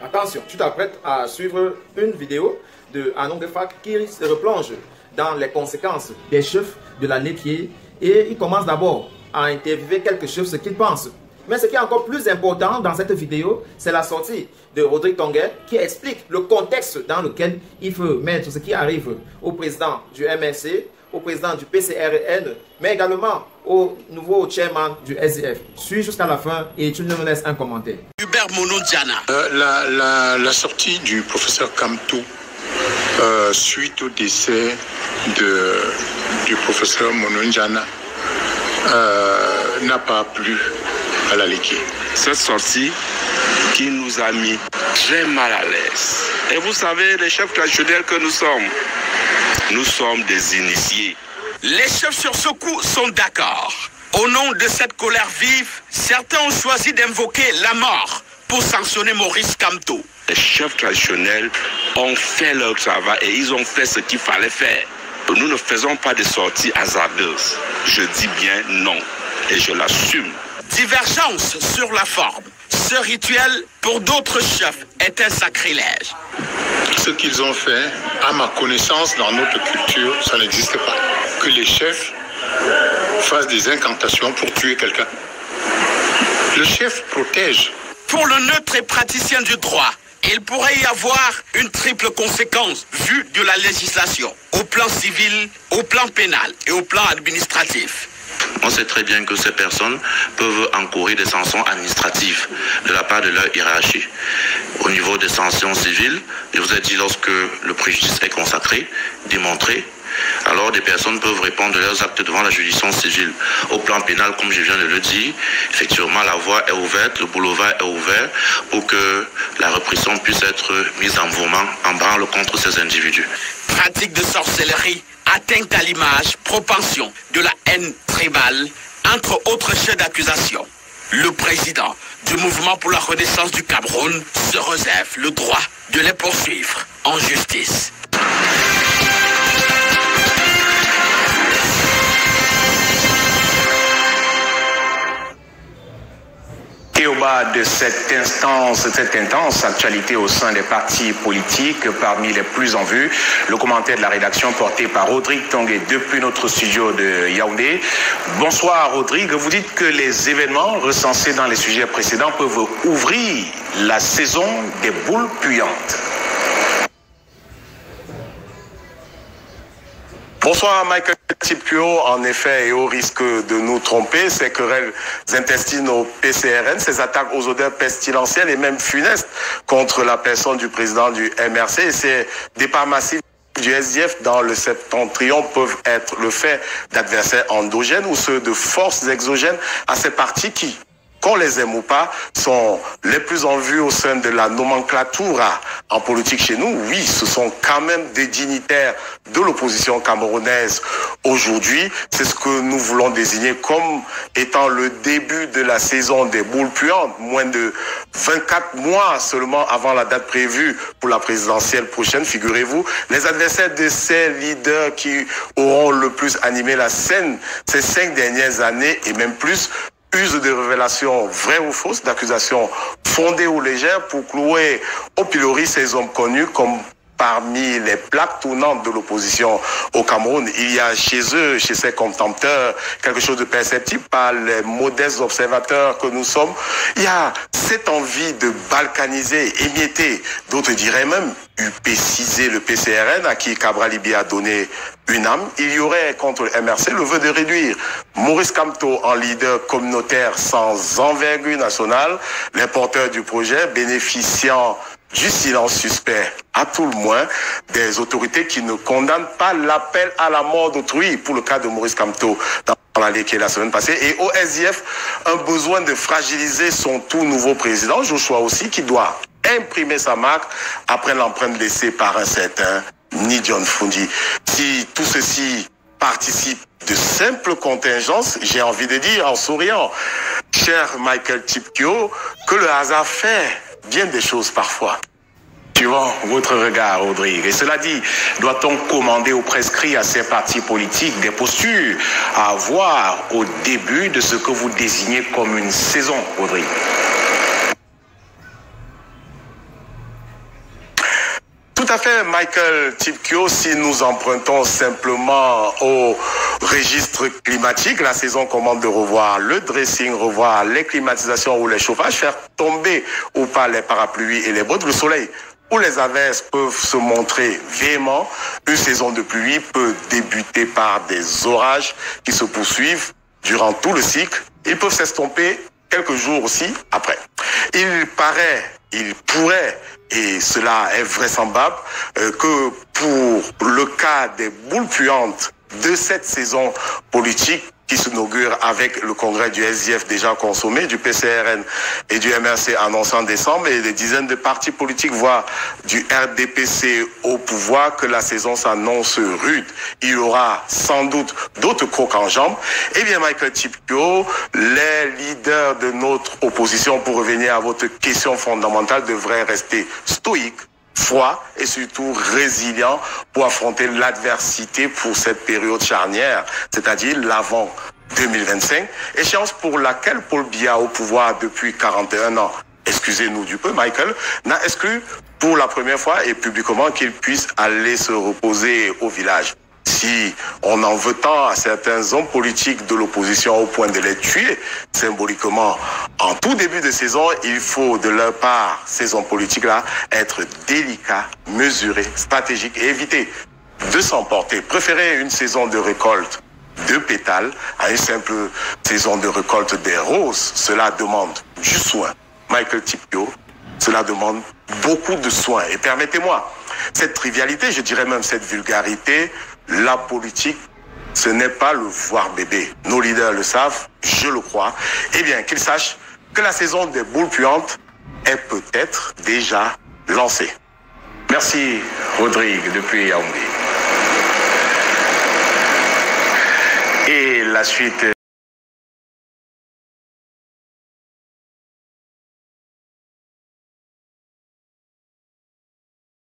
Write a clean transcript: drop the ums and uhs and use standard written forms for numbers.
Attention, tu t'apprêtes à suivre une vidéo de Anon Gefak qui se replonge dans les conséquences des chefs de la laitier et il commence d'abord à interviewer quelques chefs ce qu'ils pensent. Mais ce qui est encore plus important dans cette vidéo, c'est la sortie de Rodrigue Tonguet qui explique le contexte dans lequel il veut mettre ce qui arrive au président du MRC, au président du PCRN, mais également au nouveau chairman du SDF. Suis jusqu'à la fin et tu me laisses un commentaire. Hubert Monondiana. La sortie du professeur Kamto suite au décès du professeur Monondiana n'a pas plu à la Ligue. Cette sortie qui nous a mis très mal à l'aise. Et vous savez, les chefs traditionnels que nous sommes des initiés. Les chefs sur ce coup sont d'accord. Au nom de cette colère vive, certains ont choisi d'invoquer la mort pour sanctionner Maurice Kamto. Les chefs traditionnels ont fait leur travail et ils ont fait ce qu'il fallait faire. Nous ne faisons pas de sorties hasardeuses. Je dis bien non et je l'assume. Divergence sur la forme. Ce rituel, pour d'autres chefs, est un sacrilège. Ce qu'ils ont fait, à ma connaissance, dans notre culture, ça n'existe pas. Que les chefs fassent des incantations pour tuer quelqu'un. Le chef protège. Pour le neutre et praticien du droit, il pourrait y avoir une triple conséquence vue de la législation, au plan civil, au plan pénal et au plan administratif. On sait très bien que ces personnes peuvent encourir des sanctions administratives de la part de leur hiérarchie. Au niveau des sanctions civiles, je vous ai dit, lorsque le préjudice est consacré, démontré, alors des personnes peuvent répondre de leurs actes devant la juridiction civile. Au plan pénal, comme je viens de le dire, effectivement la voie est ouverte, le boulevard est ouvert pour que la répression puisse être mise en mouvement, en branle contre ces individus. Pratique de sorcellerie, atteinte à l'image, propension de la haine tribale, entre autres chefs d'accusation. Le président du mouvement pour la renaissance du Cameroun se réserve le droit de les poursuivre en justice. Et au bas de cette intense actualité au sein des partis politiques, parmi les plus en vue, le commentaire de la rédaction porté par Rodrigue Tonguet depuis notre studio de Yaoundé. Bonsoir Rodrigue, vous dites que les événements recensés dans les sujets précédents peuvent ouvrir la saison des boules puantes. Bonsoir Michael Tipio. En effet, et au risque de nous tromper, ces querelles intestines au PCRN, ces attaques aux odeurs pestilentielles et même funestes contre la personne du président du MRC et ces départs massifs du SDF dans le septentrion peuvent être le fait d'adversaires endogènes ou ceux de forces exogènes à ces partis qui, qu'on les aime ou pas, sont les plus en vue au sein de la nomenclature en politique chez nous. Oui, ce sont quand même des dignitaires de l'opposition camerounaise aujourd'hui. C'est ce que nous voulons désigner comme étant le début de la saison des boules puantes. Moins de 24 mois seulement avant la date prévue pour la présidentielle prochaine, figurez-vous. Les adversaires de ces leaders qui auront le plus animé la scène ces 5 dernières années et même plus, use de révélations vraies ou fausses, d'accusations fondées ou légères pour clouer au pilori ces hommes connus comme parmi les plaques tournantes de l'opposition au Cameroun. Il y a chez eux, chez ces contempteurs, quelque chose de perceptible par les modestes observateurs que nous sommes. Il y a cette envie de balkaniser, émietter, d'autres diraient même upéciser le PCRN à qui Cabral Libya a donné une âme. Il y aurait contre le MRC le vœu de réduire Maurice Kamto en leader communautaire sans envergure nationale, les porteurs du projet bénéficiant du silence suspect, à tout le moins, des autorités qui ne condamnent pas l'appel à la mort d'autrui pour le cas de Maurice Kamto dans la qui est la semaine passée. Et au SDF, un besoin de fragiliser son tout nouveau président, Joshua aussi, qui doit imprimer sa marque après l'empreinte laissée par un certain John Fundi. Si tout ceci participe de simples contingences, j'ai envie de dire en souriant, cher Michael Tipkio, que le hasard fait bien des choses parfois. Suivant votre regard, Rodrigue. Et cela dit, doit-on commander ou prescrire à ces partis politiques des postures à avoir au début de ce que vous désignez comme une saison, Rodrigue? à fait, Michael Tipkio. Si nous empruntons simplement au registre climatique, la saison commande de revoir le dressing, revoir les climatisations ou les chauffages, faire tomber ou pas les parapluies et les bottes. Le soleil ou les averses peuvent se montrer véhéments. Une saison de pluie peut débuter par des orages qui se poursuivent durant tout le cycle. Ils peuvent s'estomper quelques jours aussi après. Il pourrait, et cela est vraisemblable, que pour le cas des boules puantes de cette saison politique qui s'inaugure avec le congrès du SDF déjà consommé, du PCRN et du MRC annoncé en décembre, et des dizaines de partis politiques, voire du RDPC au pouvoir, que la saison s'annonce rude. Il y aura sans doute d'autres crocs en jambes. Eh bien, Michael Tipkio, les leaders de notre opposition, pour revenir à votre question fondamentale, devraient rester stoïques, froid et surtout résilient pour affronter l'adversité pour cette période charnière, c'est-à-dire l'avant 2025, échéance pour laquelle Paul Biya, au pouvoir depuis 41 ans, excusez-nous du peu, Michael, n'a exclu pour la première fois et publiquement qu'il puisse aller se reposer au village. Si on en veut tant à certains hommes politiques de l'opposition au point de les tuer symboliquement en tout début de saison, il faut de leur part, ces hommes politiques-là, être délicats, mesurés, stratégiques et éviter de s'emporter. Préférer une saison de récolte de pétales à une simple saison de récolte des roses, cela demande du soin. Michael Tipkio, cela demande beaucoup de soin. Et permettez-moi, cette trivialité, je dirais même cette vulgarité, la politique, ce n'est pas le voir bébé. Nos leaders le savent, je le crois. Eh bien, qu'ils sachent que la saison des boules puantes est peut-être déjà lancée. Merci, Rodrigue, depuis Yaoundé. Et la suite...